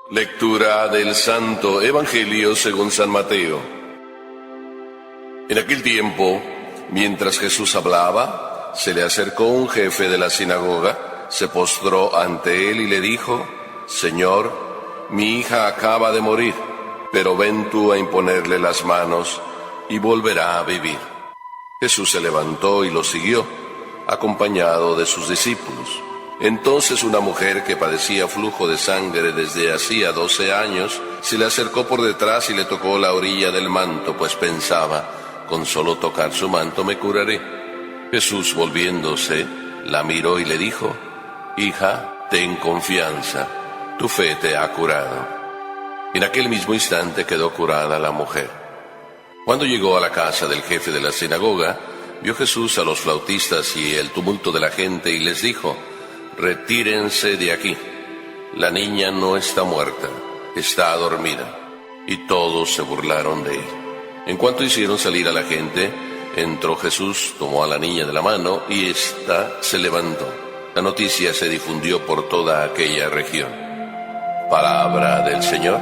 Lectura del Santo Evangelio según San Mateo. En aquel tiempo, mientras Jesús hablaba, se le acercó un jefe de la sinagoga, se postró ante él y le dijo: Señor, mi hija acaba de morir, pero ven tú a imponerle las manos y volverá a vivir. Jesús se levantó y lo siguió, acompañado de sus discípulos. Entonces una mujer que padecía flujo de sangre desde hacía 12 años, se le acercó por detrás y le tocó la orilla del manto, pues pensaba: con solo tocar su manto me curaré. Jesús, volviéndose, la miró y le dijo: Hija, ten confianza, tu fe te ha curado. En aquel mismo instante quedó curada la mujer. Cuando llegó a la casa del jefe de la sinagoga, vio Jesús a los flautistas y el tumulto de la gente y les dijo: Retírense de aquí, la niña no está muerta, está dormida. Y todos se burlaron de él. En cuanto hicieron salir a la gente, entró Jesús, tomó a la niña de la mano y ésta se levantó. La noticia se difundió por toda aquella región. Palabra del Señor.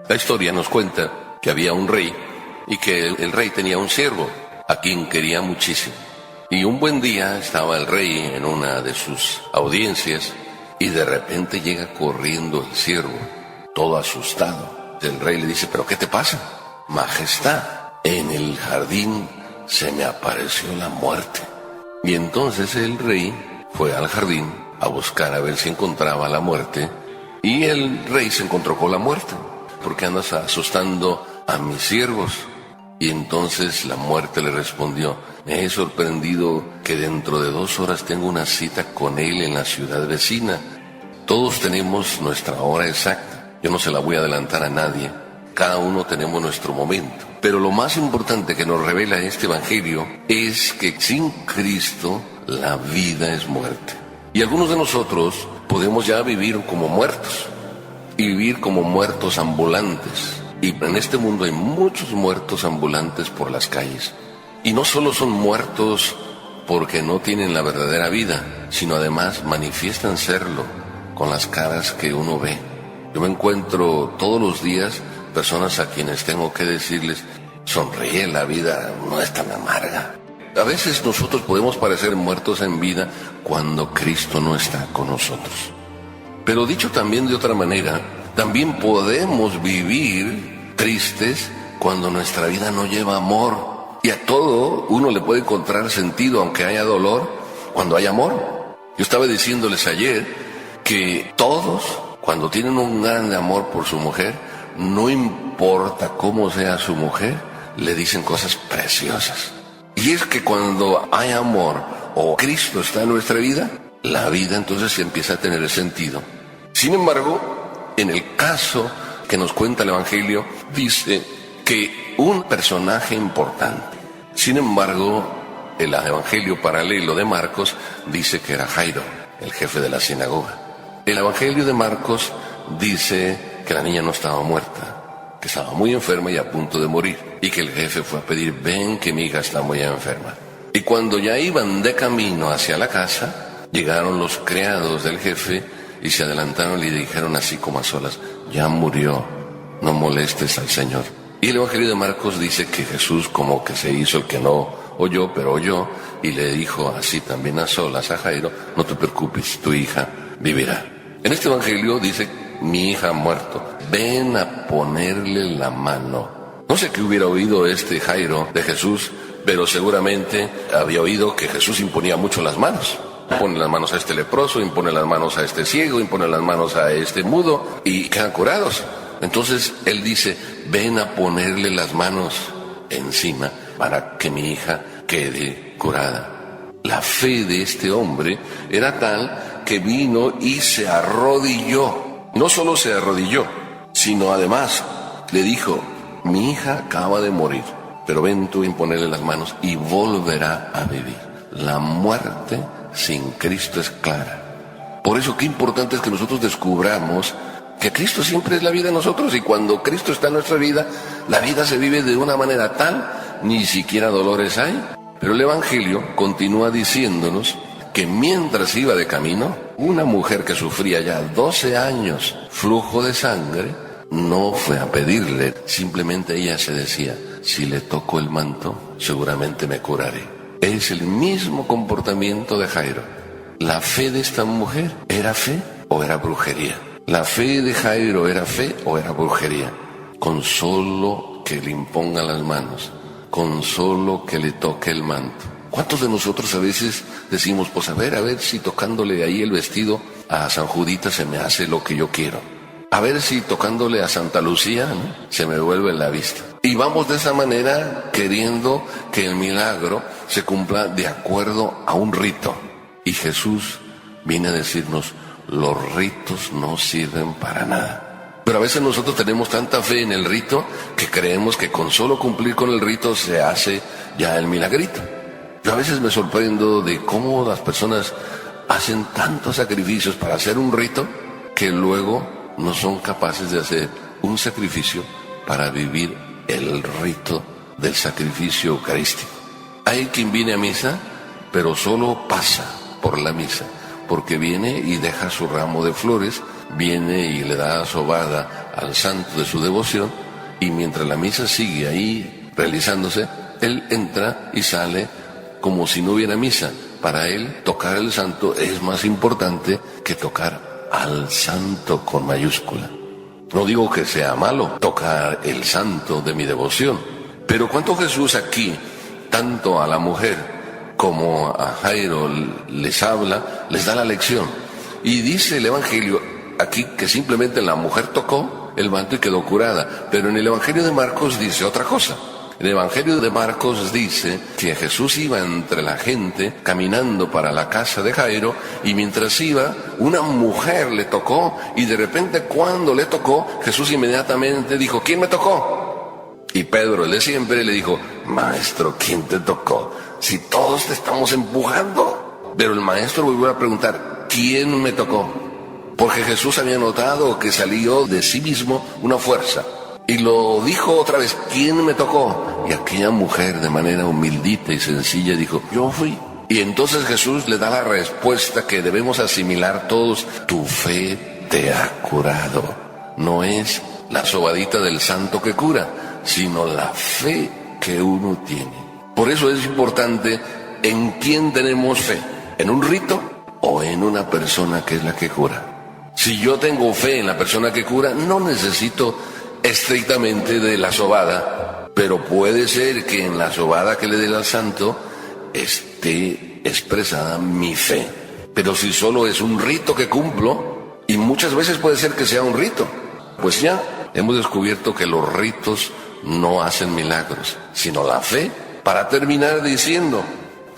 La historia nos cuenta que había un rey y que el rey tenía un siervo a quien quería muchísimo. Y un buen día estaba el rey en una de sus audiencias y de repente llega corriendo el siervo, todo asustado. El rey le dice: ¿pero qué te pasa? Majestad, en el jardín se me apareció la muerte. Y entonces el rey fue al jardín a buscar a ver si encontraba la muerte, y el rey se encontró con la muerte. ¿Por qué andas asustando a mis siervos? Y entonces la muerte le respondió: me he sorprendido que dentro de 2 horas tengo una cita con él en la ciudad vecina. Todos tenemos nuestra hora exacta, yo no se la voy a adelantar a nadie, cada uno tenemos nuestro momento. Pero lo más importante que nos revela este evangelio es que sin Cristo la vida es muerte. Y algunos de nosotros podemos ya vivir como muertos, y vivir como muertos ambulantes. Y en este mundo hay muchos muertos ambulantes por las calles. Y no solo son muertos porque no tienen la verdadera vida, sino además manifiestan serlo con las caras que uno ve. Yo me encuentro todos los días personas a quienes tengo que decirles: sonríe, la vida no es tan amarga. A veces nosotros podemos parecer muertos en vida cuando Cristo no está con nosotros. Pero dicho también de otra manera, también podemos vivir tristes cuando nuestra vida no lleva amor. Y a todo uno le puede encontrar sentido, aunque haya dolor, cuando hay amor. Yo estaba diciéndoles ayer que todos, cuando tienen un gran amor por su mujer, no importa cómo sea su mujer, le dicen cosas preciosas. Y es que cuando hay amor o Cristo está en nuestra vida, la vida entonces se empieza a tener sentido. Sin embargo, en el caso que nos cuenta el Evangelio, dice que un personaje importante. Sin embargo, el Evangelio paralelo de Marcos dice que era Jairo, el jefe de la sinagoga. El Evangelio de Marcos dice que la niña no estaba muerta, que estaba muy enferma y a punto de morir, y que el jefe fue a pedir: ven que mi hija está muy enferma. Y cuando ya iban de camino hacia la casa, llegaron los criados del jefe y se adelantaron y le dijeron así como a solas: ya murió, no molestes al Señor. Y el Evangelio de Marcos dice que Jesús como que se hizo el que no oyó, pero oyó, y le dijo así también a solas a Jairo: no te preocupes, tu hija vivirá. En este Evangelio dice: mi hija ha muerto, ven a ponerle la mano. No sé qué hubiera oído este Jairo de Jesús, pero seguramente había oído que Jesús imponía mucho las manos. Impone las manos a este leproso, impone las manos a este ciego, impone las manos a este mudo y quedan curados. Entonces él dice: ven a ponerle las manos encima para que mi hija quede curada. La fe de este hombre era tal que vino y se arrodilló. No solo se arrodilló, sino además le dijo: mi hija acaba de morir, pero ven tú a imponerle las manos y volverá a vivir. La muerte sin Cristo es clara. Por eso qué importante es que nosotros descubramos que Cristo siempre es la vida en nosotros, y cuando Cristo está en nuestra vida, la vida se vive de una manera tal, ni siquiera dolores hay, Pero el Evangelio continúa diciéndonos que mientras iba de camino, una mujer que sufría ya 12 años flujo de sangre, no fue a pedirle, simplemente ella se decía, si le toco el manto, seguramente me curaré. Es el mismo comportamiento de Jairo. ¿La fe de esta mujer era fe o era brujería? ¿La fe de Jairo era fe o era brujería? Con solo que le imponga las manos, con solo que le toque el manto. ¿Cuántos de nosotros a veces decimos, pues a ver si tocándole ahí el vestido a San Judita se me hace lo que yo quiero? A ver si tocándole a Santa Lucía, ¿no?, se me vuelve la vista. Y vamos de esa manera queriendo que el milagro se cumpla de acuerdo a un rito. Y Jesús viene a decirnos, los ritos no sirven para nada. Pero a veces nosotros tenemos tanta fe en el rito que creemos que con solo cumplir con el rito se hace ya el milagrito. Yo a veces me sorprendo de cómo las personas hacen tantos sacrificios para hacer un rito que luego no son capaces de hacer un sacrificio para vivir el rito del sacrificio eucarístico. Hay quien viene a misa, pero solo pasa por la misa, porque viene y deja su ramo de flores, viene y le da sobada al santo de su devoción, y mientras la misa sigue ahí realizándose, él entra y sale como si no hubiera misa. Para él, tocar el santo es más importante que tocar al santo con mayúscula. No digo que sea malo tocar el santo de mi devoción, pero cuánto Jesús aquí, tanto a la mujer como a Jairo, les habla, les da la lección. Y dice el Evangelio aquí que simplemente la mujer tocó el manto y quedó curada, pero en el Evangelio de Marcos dice otra cosa. El Evangelio de Marcos dice que Jesús iba entre la gente caminando para la casa de Jairo, y mientras iba, una mujer le tocó, y de repente cuando le tocó, Jesús inmediatamente dijo, ¿quién me tocó? Y Pedro, el de siempre, le dijo, maestro, ¿quién te tocó? Si todos te estamos empujando. Pero el maestro volvió a preguntar, ¿quién me tocó? Porque Jesús había notado que salió de sí mismo una fuerza. Y lo dijo otra vez, ¿quién me tocó? Y aquella mujer de manera humildita y sencilla dijo, yo fui. Y entonces Jesús le da la respuesta que debemos asimilar todos, tu fe te ha curado. No es la sobadita del santo que cura, sino la fe que uno tiene. Por eso es importante en quién tenemos fe, en un rito o en una persona que es la que cura. Si yo tengo fe en la persona que cura, no necesito estrictamente de la sobada, pero puede ser que en la sobada que le dé al santo esté expresada mi fe. Pero si solo es un rito que cumplo, y muchas veces puede ser que sea un rito, pues ya hemos descubierto que los ritos no hacen milagros, sino la fe. Para terminar diciendo,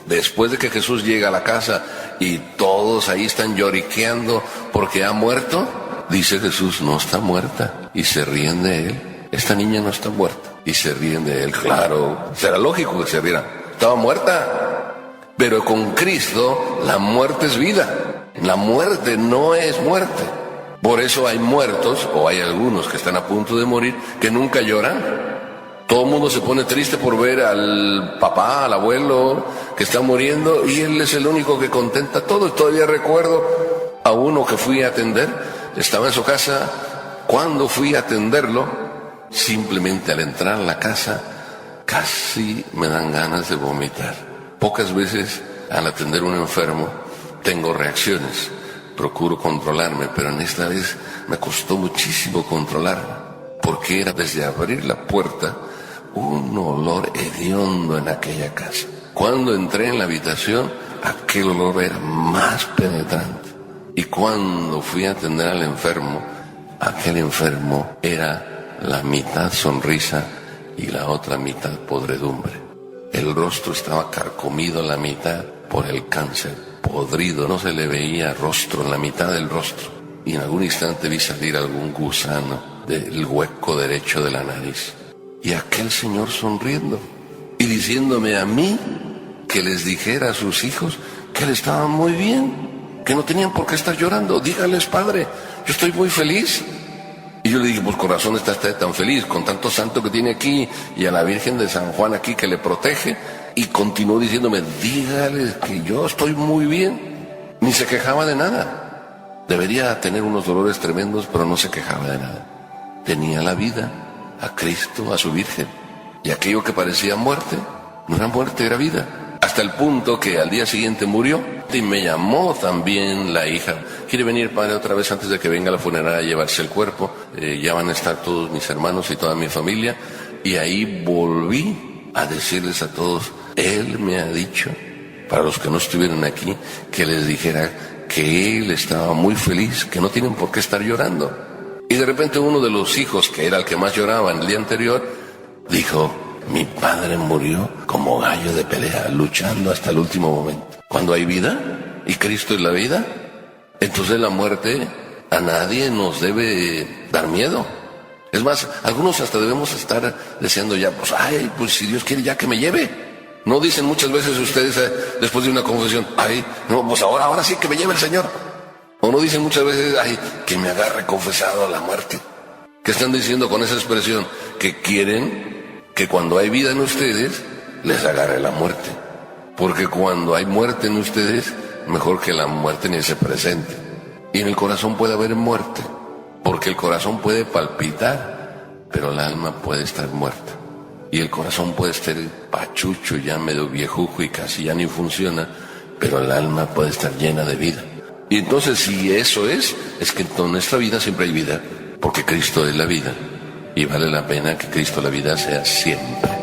después de que Jesús llega a la casa y todos ahí están lloriqueando porque ha muerto, dice Jesús, no está muerta, y se ríen de él. Esta niña no está muerta, y se ríen de él. Claro, será lógico que se rieran. Estaba muerta. Pero con Cristo la muerte es vida. La muerte no es muerte. Por eso hay muertos, o hay algunos que están a punto de morir, que nunca lloran. Todo el mundo se pone triste por ver al papá, al abuelo que está muriendo, y él es el único que contenta todo. Y todavía recuerdo a uno que fui a atender, estaba en su casa. Cuando fui a atenderlo, simplemente al entrar a la casa, casi me dan ganas de vomitar. Pocas veces al atender a un enfermo tengo reacciones, procuro controlarme, pero en esta vez me costó muchísimo controlarme, porque era desde abrir la puerta un olor hediondo en aquella casa. Cuando entré en la habitación, aquel olor era más penetrante. Y cuando fui a atender al enfermo, aquel enfermo era la mitad sonrisa y la otra mitad podredumbre. El rostro estaba carcomido a la mitad por el cáncer, podrido, no se le veía rostro en la mitad del rostro. Y en algún instante vi salir algún gusano del hueco derecho de la nariz. Y aquel señor sonriendo y diciéndome a mí que les dijera a sus hijos que él estaba muy bien, que no tenían por qué estar llorando. Dígales, padre, yo estoy muy feliz. Y yo le dije, pues con razón está usted tan feliz, con tanto santo que tiene aquí, y a la Virgen de San Juan aquí que le protege, y continuó diciéndome, dígales que yo estoy muy bien. Ni se quejaba de nada. Debería tener unos dolores tremendos, pero no se quejaba de nada. Tenía la vida, a Cristo, a su Virgen. Y aquello que parecía muerte, no era muerte, era vida. Hasta el punto que al día siguiente murió y me llamó también la hija. ¿Quiere venir, padre, otra vez antes de que venga la funeraria a llevarse el cuerpo? Ya van a estar todos mis hermanos y toda mi familia. Y ahí volví a decirles a todos, él me ha dicho, para los que no estuvieron aquí, que les dijera que él estaba muy feliz, que no tienen por qué estar llorando. Y de repente uno de los hijos, que era el que más lloraba en el día anterior, dijo, mi padre murió como gallo de pelea, luchando hasta el último momento. Cuando hay vida, y Cristo es la vida, entonces la muerte a nadie nos debe dar miedo. Es más, algunos hasta debemos estar deseando ya, pues si Dios quiere ya que me lleve. ¿No dicen muchas veces ustedes después de una confesión, pues ahora sí que me lleve el Señor? ¿O no dicen muchas veces, que me agarre confesado a la muerte? ¿Qué están diciendo con esa expresión? Que quieren que cuando hay vida en ustedes, les agarre la muerte. Porque cuando hay muerte en ustedes, mejor que la muerte ni se presente. Y en el corazón puede haber muerte, porque el corazón puede palpitar, pero el alma puede estar muerta. Y el corazón puede estar pachucho, ya medio viejujo y casi ya ni funciona, pero el alma puede estar llena de vida. Y entonces si eso es que en nuestra vida siempre hay vida, porque Cristo es la vida. Y vale la pena que Cristo la vida sea siempre.